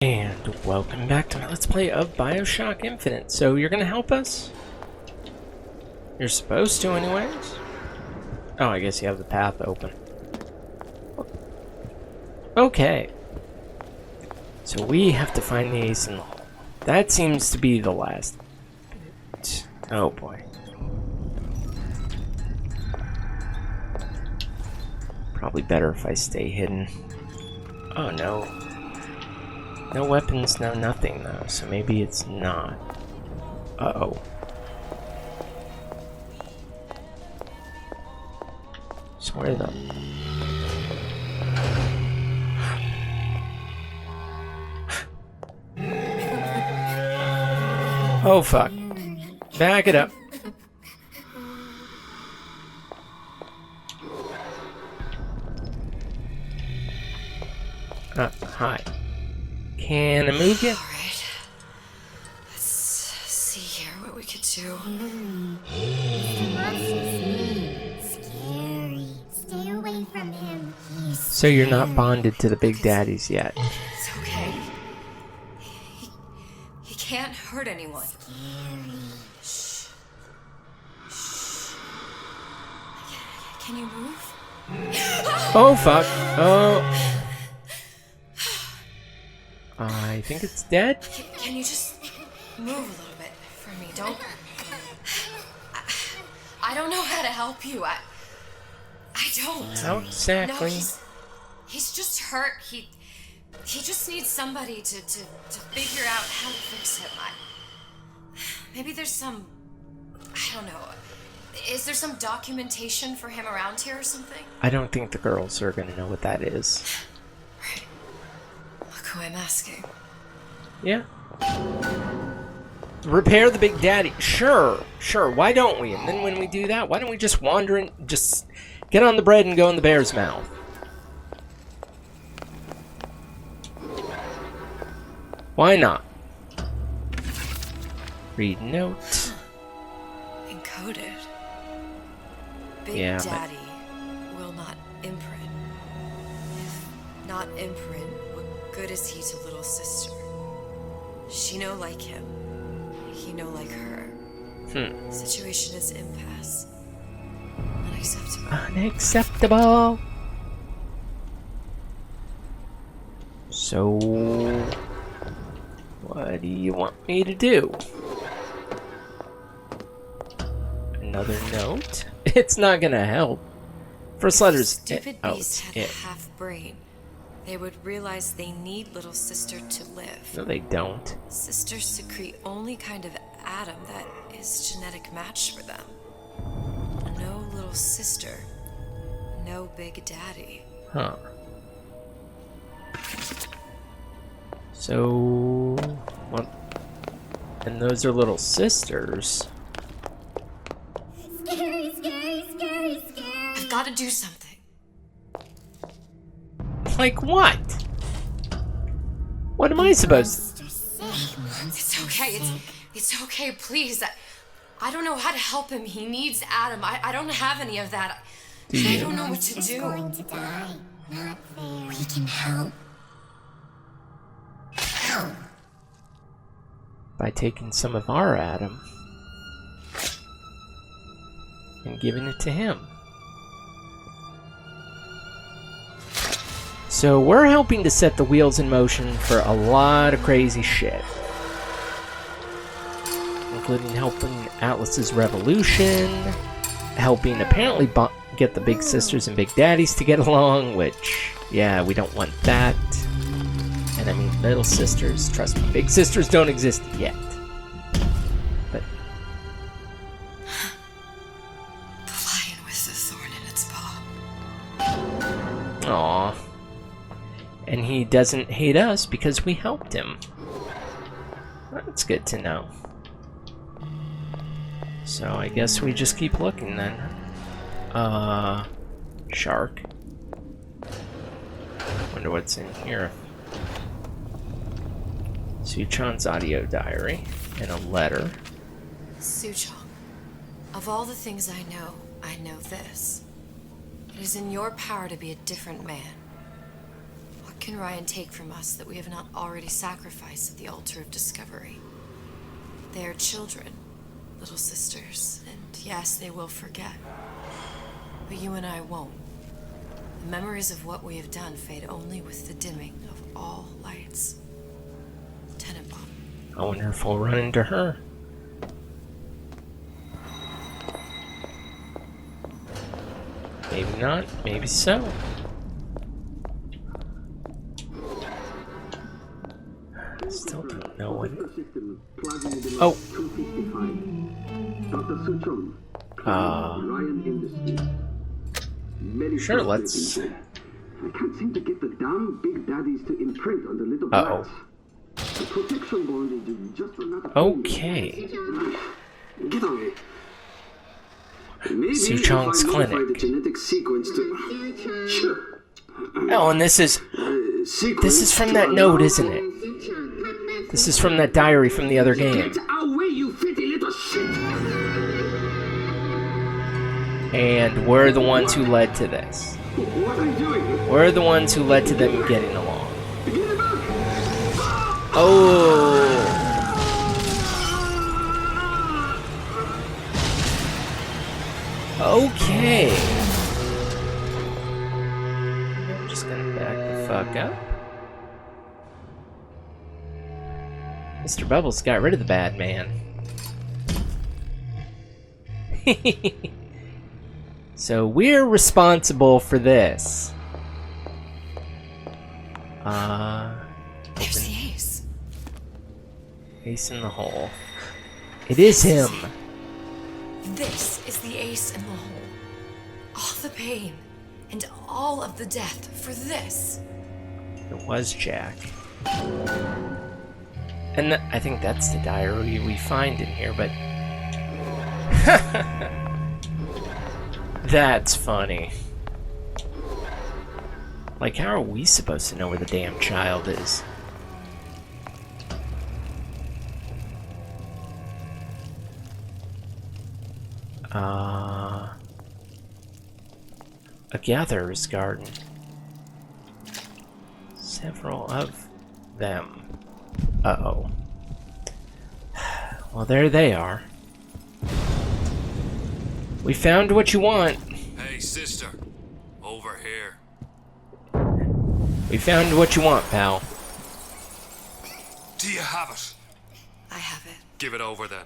And welcome back to my Let's Play of Bioshock Infinite. So you're gonna help us? You're supposed to anyways? Oh, I guess you have the path open. Okay. So we have to find the ace in the hole. That seems to be the last bit. Oh boy. Probably better if I stay hidden. Oh no. No weapons, no nothing though, so maybe it's not. Uh-oh. So where the... Oh fuck. Back it up. Hi. Can I move you? Alright. Let's see here what we could do. Scary. Stay away from him. He's So you're not bonded to the big daddies yet. It's okay. He can't hurt anyone. scary. Shh. Shh. Can you move? Oh fuck. Oh. I think it's dead. Can you just move a little bit for me? Don't. I don't know how to help you. I don't. Not exactly. No, he's just hurt. He just needs somebody to figure out how to fix him. Maybe there's some, I don't know. Is there some documentation for him around here or something? I don't think the girls are gonna know what that is. Right. Look who I'm asking. Yeah. Repair the big daddy. Sure. Why don't we? And then when we do that, why don't we just wander and just get on the bread and go in the bear's mouth? Why not? Read note. Encoded. Big Yeah, but- Daddy will not imprint. If not imprint, what good is he to little sister? She no like him. He no like her. Situation is impasse. Unacceptable. Unacceptable. So, what do you want me to do? Another note? It's not gonna help. First letter's Stupid oh, beasts have it. a half brain. They would realize they need little sister to live. No, they don't. Sisters secrete only kind of atom that is genetic match for them. No little sister. No big daddy. Huh. So, what? And those are little sisters. Scary. I've got to do something. Like what? What am I supposed to? It's okay. It's okay, please. I don't know how to help him. He needs Adam. I don't have any of that. I don't know what to He's do. going to die. Not fair. We can help. Help. By taking some of our Adam and giving it to him. So we're helping to set the wheels in motion for a lot of crazy shit. Including helping Atlas's revolution, helping apparently get the big sisters and big daddies to get along, which, yeah, we don't want that. And I mean, little sisters, trust me, big sisters don't exist yet. But The lion with the thorn in its paw. aw. And he doesn't hate us because we helped him. That's good to know. So I guess we just keep looking then. Shark. Wonder what's in here. Suchon's audio diary and a letter. Suchong, of all the things I know this. It is in your power to be a different man. What can Ryan take from us that we have not already sacrificed at the altar of discovery? They are children, little sisters, and yes, they will forget. But you and I won't. The memories of what we have done fade only with the dimming of all lights. Tenenbaum. I wonder if we'll run into her. Maybe not, maybe so. Still don't know what. Oh! Sure, let's. I can't seem to get the damn big daddies to imprint on the little Uh-oh. brats. The protection bond is just another. Okay. Get on it. Maybe Suchong's if I modify clinic. the genetic sequence to... Sure. Oh, and this is from that note, isn't it? This is from that diary from the other game. Get away, you filthy little shit! And we're the ones who led to this. What are you doing? We're the ones who led to them getting along. Give it back! Oh! Okay. I'm just gonna back the fuck up. Mr. Bubbles got rid of the bad man. So we're responsible for this. There's the ace. Ace in the hole. It is him. This is the ace in the hole. All the pain and all of the death for this. It was Jack. And I think that's the diary we find in here, but... That's funny. Like, how are we supposed to know where the damn child is? A gatherer's garden. Several of them. Uh-oh. Well, there they are. We found what you want. Hey, sister. Over here. We found what you want, pal. Do you have it? I have it. Give it over then.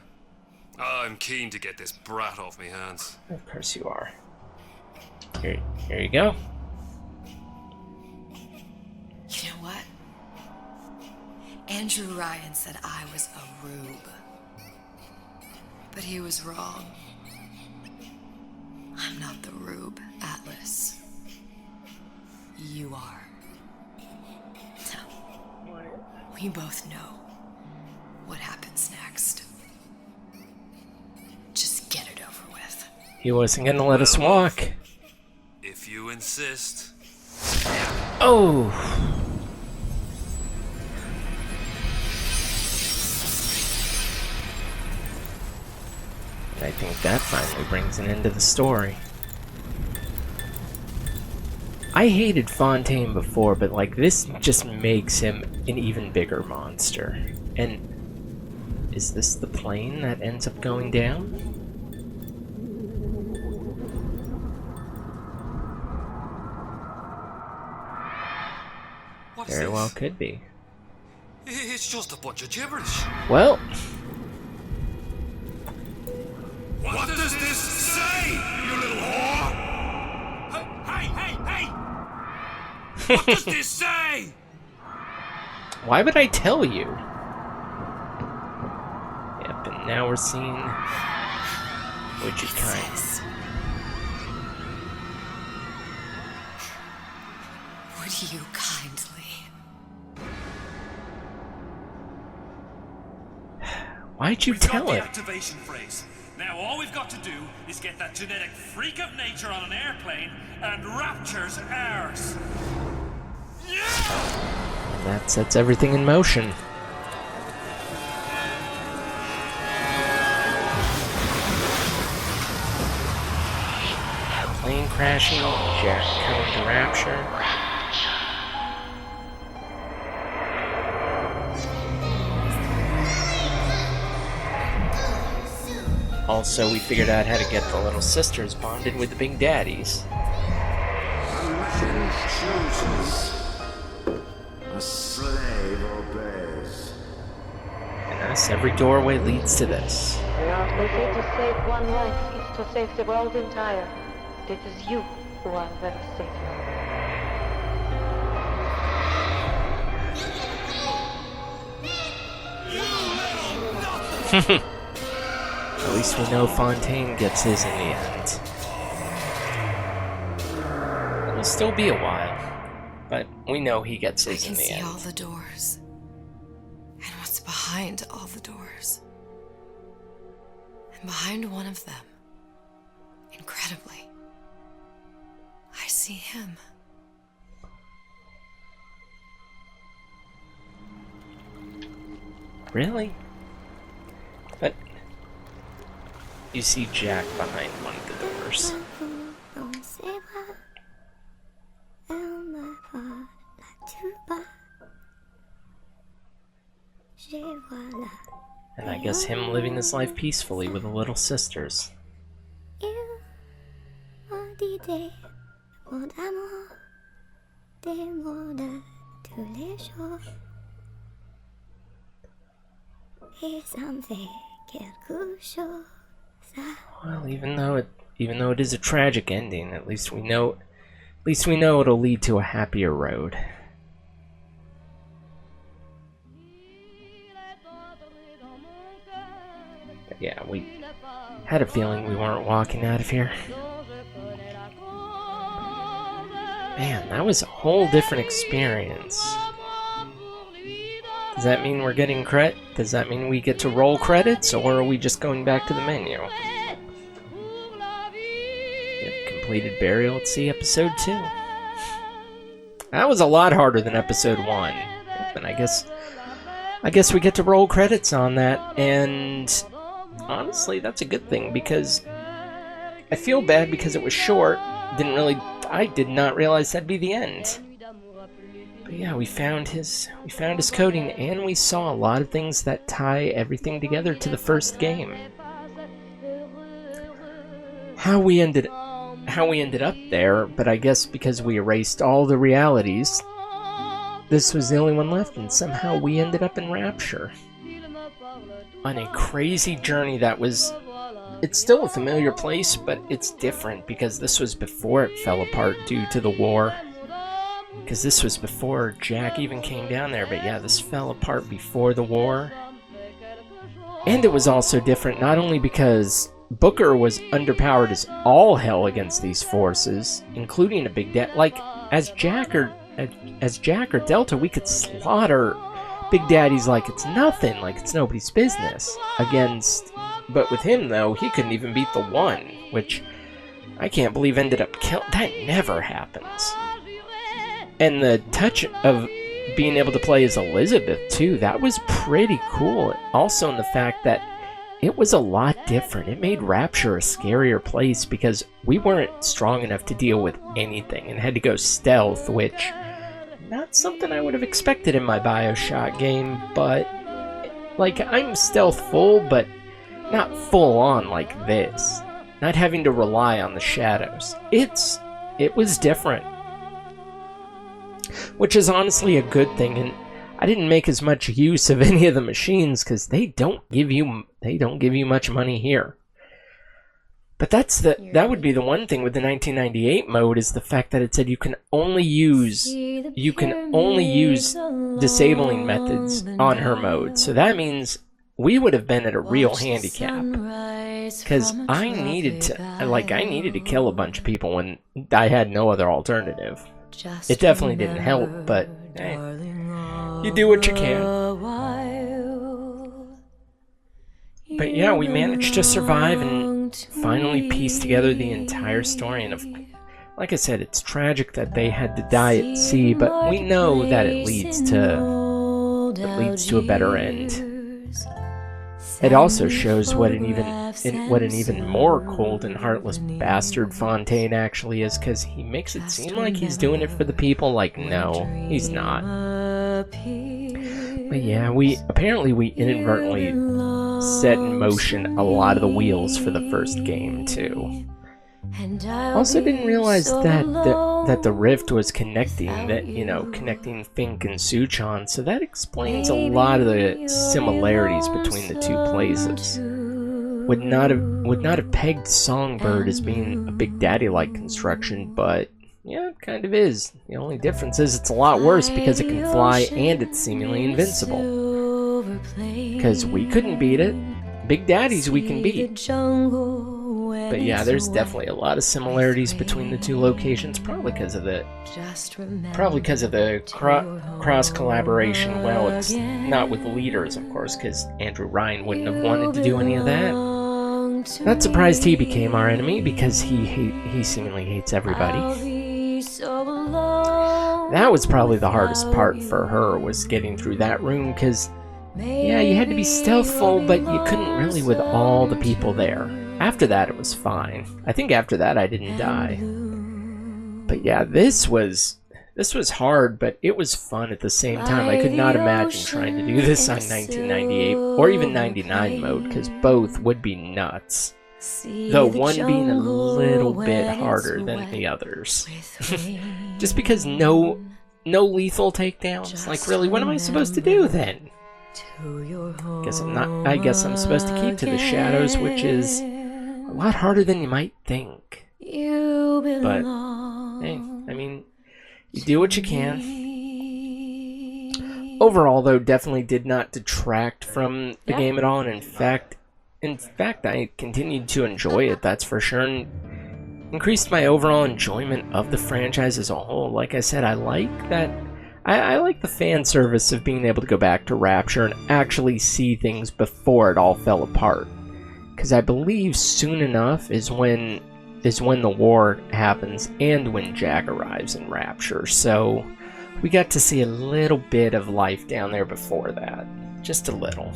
I'm keen to get this brat off me hands. Of course you are. Here you go. You know what? Andrew Ryan said I was a rube. But he was wrong. I'm not the rube, Atlas. You are. No. We both know what happens next. Just get it over with. He wasn't gonna let us walk. If you insist. Oh! I think that finally brings an end to the story. I hated Fontaine before, but like this just makes him an even bigger monster. And is this the plane that ends up going down? What is Very this? well could be. It's just a bunch of gibberish. Well, What does this say, you little whore? Hey! What does this say? why would I tell you? Yep, and now we're seeing Widget kind. Says, would you kindly? Why'd you tell got the it? activation phrase. Now all we've got to do is get that genetic freak of nature on an airplane, and Rapture's ours. And that sets everything in motion. Plane crashing, Jack coming to Rapture. Also, we figured out how to get the little sisters bonded with the big daddies. A man chooses. A slave obeys. And thus, every doorway leads to this. They say to save one life is to save the world entire. It is you who are their savior. At least we know Fontaine gets his in the end. It'll still be a while, but we know he gets his in the I can end. see all the doors. And what's behind all the doors. And behind one of them, incredibly, I see him. Really? But you see Jack behind one of the doors. And I guess him living his life peacefully with the little sisters. Well, even though it is a tragic ending, at least we know it'll lead to a happier road. But yeah, we had a feeling we weren't walking out of here. Man, that was a whole different experience. Does that mean we're getting credit? Does that mean we get to roll credits, or are we just going back to the menu? Yep, completed Burial at Sea Episode 2. That was a lot harder than Episode 1. And I guess we get to roll credits on that, and honestly, that's a good thing, because I feel bad because it was short. I did not realize that'd be the end. But yeah, we found his coding, and we saw a lot of things that tie everything together to the first game. How we ended up there, but I guess because we erased all the realities, this was the only one left, and somehow we ended up in Rapture. On a crazy journey that was... It's still a familiar place, but it's different because this was before it fell apart due to the war. Because this was before Jack even came down there, but yeah, this fell apart before the war. And it was also different not only because Booker was underpowered as all hell against these forces, including a big debt. Like, as Jack or Delta, we could slaughter Big Daddies like it's nothing, like it's nobody's business but with him, though, he couldn't even beat the one, which I can't believe ended up killing. That never happens. And the touch of being able to play as Elizabeth, too, that was pretty cool. Also in the fact that it was a lot different. It made Rapture a scarier place because we weren't strong enough to deal with anything and had to go stealth, which, not something I would have expected in my Bioshock game, but, like, I'm stealthful, but not full on like this. Not having to rely on the shadows. It was different. Which is honestly a good thing, and I didn't make as much use of any of the machines because they don't give you much money here. But that would be the one thing with the 1998 mode, is the fact that it said you can only use disabling methods on her mode. So that means we would have been at a real handicap, because I needed to kill a bunch of people when I had no other alternative. It definitely didn't help, but hey, you do what you can. But yeah, we managed to survive and finally piece together the entire story. And like I said, it's tragic that they had to die at sea, but we know that it leads to a better end. It also shows what an even more cold and heartless bastard Fontaine actually is, because he makes it seem like he's doing it for the people. Like, no, he's not. But yeah, we inadvertently set in motion a lot of the wheels for the first game too. Also didn't realize that the rift was connecting connecting Fink and Suchon, so that explains a lot of the similarities between the two places. Would not have pegged Songbird as being a Big Daddy-like construction, but yeah, it kind of is. The only difference is it's a lot worse because it can fly and it's seemingly invincible. Because we couldn't beat it. Big Daddies we can beat. But yeah, there's definitely a lot of similarities between the two locations, probably because of the cross collaboration. Well, it's not with leaders, of course, because Andrew Ryan wouldn't have wanted to do any of that. Not surprised he became our enemy because he seemingly hates everybody. That was probably the hardest part for her, was getting through that room, because yeah, you had to be stealthful, but you couldn't really with all the people there. After that, it was fine. I think after that, I didn't die. But yeah, this was hard, but it was fun at the same time. I could not imagine trying to do this on 1998 or even 99 mode, because both would be nuts. Though one being a little bit harder than the others. Just because no lethal takedowns. Like, really, what am I supposed to do then? I guess I'm supposed to keep to the shadows, which is a lot harder than you might think. But hey, I mean, you do what you can. Overall, though, definitely did not detract from the game at all, and in fact, I continued to enjoy it, that's for sure, and increased my overall enjoyment of the franchise as a whole. Like I said, I like that. I like the fan service of being able to go back to Rapture and actually see things before it all fell apart. Because I believe soon enough is when the war happens and when Jack arrives in Rapture. So we got to see a little bit of life down there before that. Just a little.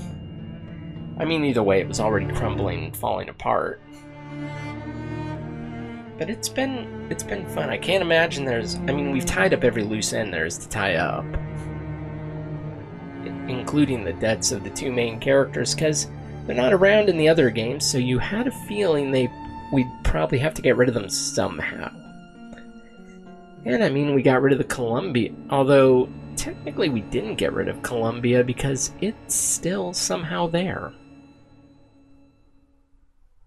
I mean, either way, it was already crumbling and falling apart. But it's been fun. I can't imagine we've tied up every loose end there is to tie up. Including the deaths of the two main characters, because they're not around in the other games, so you had a feeling we'd probably have to get rid of them somehow. And I mean, we got rid of the Columbia, although technically we didn't get rid of Columbia because it's still somehow there.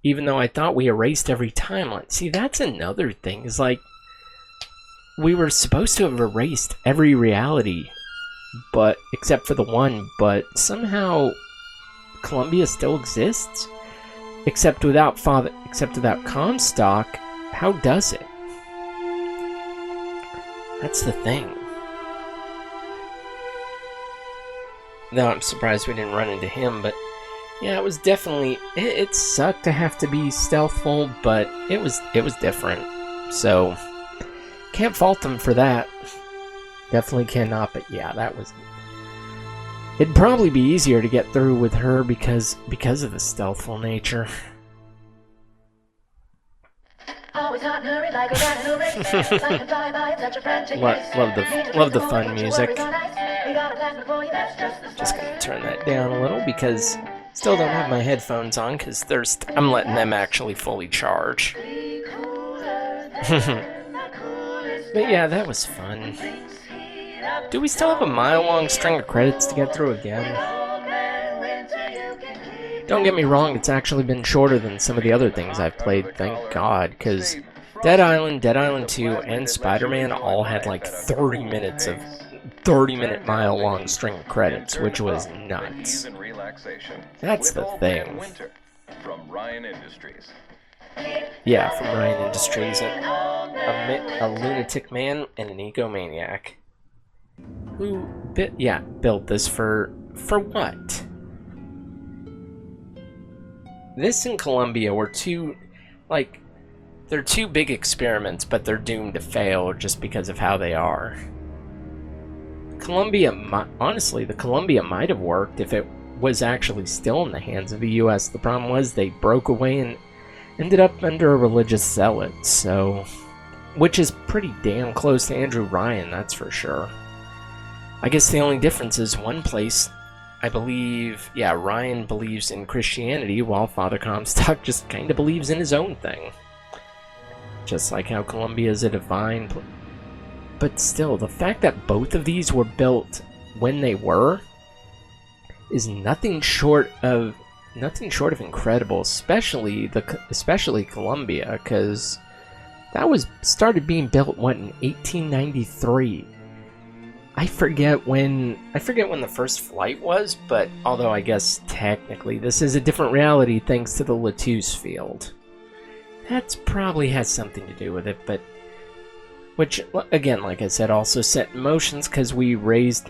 Even though I thought we erased every timeline. See, that's another thing. Is like, we were supposed to have erased every reality, but except for the one. But somehow, Columbia still exists, except without Comstock. How does it? That's the thing. No, I'm surprised we didn't run into him, but. Yeah, it was definitely... It sucked to have to be stealthful, but it was different. So, can't fault them for that. Definitely cannot, but yeah, that was... It'd probably be easier to get through with her because of the stealthful nature. Love the fun music. Just gonna turn that down a little because... Still don't have my headphones on because I'm letting them actually fully charge. But yeah, that was fun. Do we still have a mile-long string of credits to get through again? Don't get me wrong, it's actually been shorter than some of the other things I've played, thank God, because Dead Island, Dead Island 2, and Spider-Man all had like 30 minutes of 30-minute mile-long string of credits, which was nuts. That's the thing. Yeah, from Ryan Industries. A lunatic man and an egomaniac. Who built this for what? This and Columbia were they're two big experiments, but they're doomed to fail just because of how they are. Honestly, the Columbia might have worked if it was actually still in the hands of the U.S. The problem was they broke away and ended up under a religious zealot, so... Which is pretty damn close to Andrew Ryan, that's for sure. I guess the only difference is one place I believe, yeah, Ryan believes in Christianity while Father Comstock just kind of believes in his own thing. Just like how Columbia is a divine... But still, the fact that both of these were built when they were is nothing short of incredible, especially Columbia, because that was started being built what, in 1893. I forget when the first flight was, but although I guess technically this is a different reality thanks to the Lattice field. That probably has something to do with it, but which again, like I said, also set emotions because we raised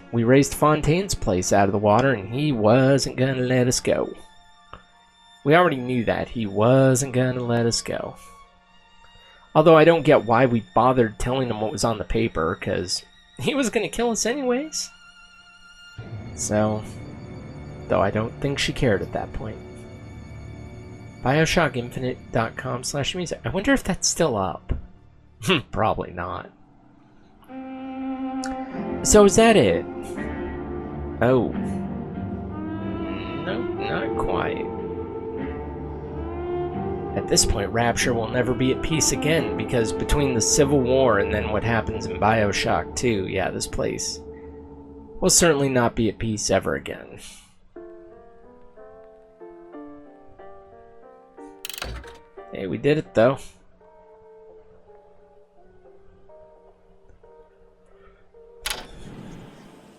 Fontaine's place out of the water and he wasn't gonna let us go. We already knew that he wasn't gonna let us go. Although I don't get why we bothered telling him what was on the paper, because he was going to kill us anyways. So, though I don't think she cared at that point. BioShockInfinite.com/music. I wonder if that's still up. Probably not. So is that it? Oh. Nope, not quite. At this point, Rapture will never be at peace again, because between the Civil War and then what happens in Bioshock 2, yeah, this place will certainly not be at peace ever again. Hey, we did it, though.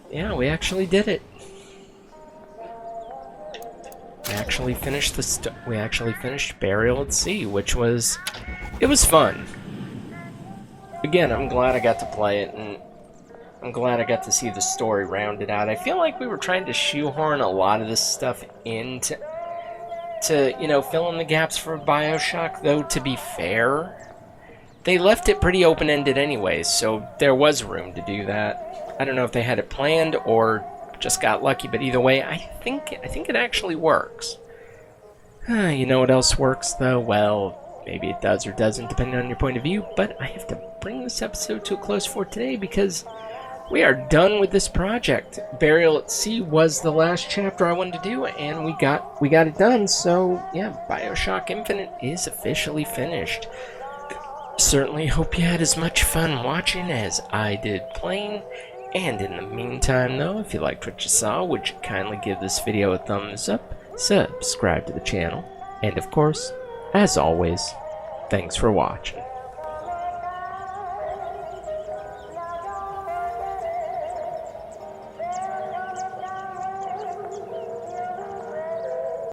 Yeah, we actually did it. We actually finished Burial at Sea, which was... It was fun. Again, I'm glad I got to play it, and I'm glad I got to see the story rounded out. I feel like we were trying to shoehorn a lot of this stuff into... you know, fill in the gaps for Bioshock, though, to be fair. They left it pretty open-ended anyways, so there was room to do that. I don't know if they had it planned or just got lucky, but either way, I think it actually works. You know what else works, though? Well, maybe it does or doesn't, depending on your point of view, but I have to bring this episode to a close for today because we are done with this project. Burial at Sea was the last chapter I wanted to do, and we got it done, so yeah, Bioshock Infinite is officially finished. Certainly hope you had as much fun watching as I did playing. And in the meantime, though, if you liked what you saw, would you kindly give this video a thumbs up, subscribe to the channel, and of course, as always, thanks for watching.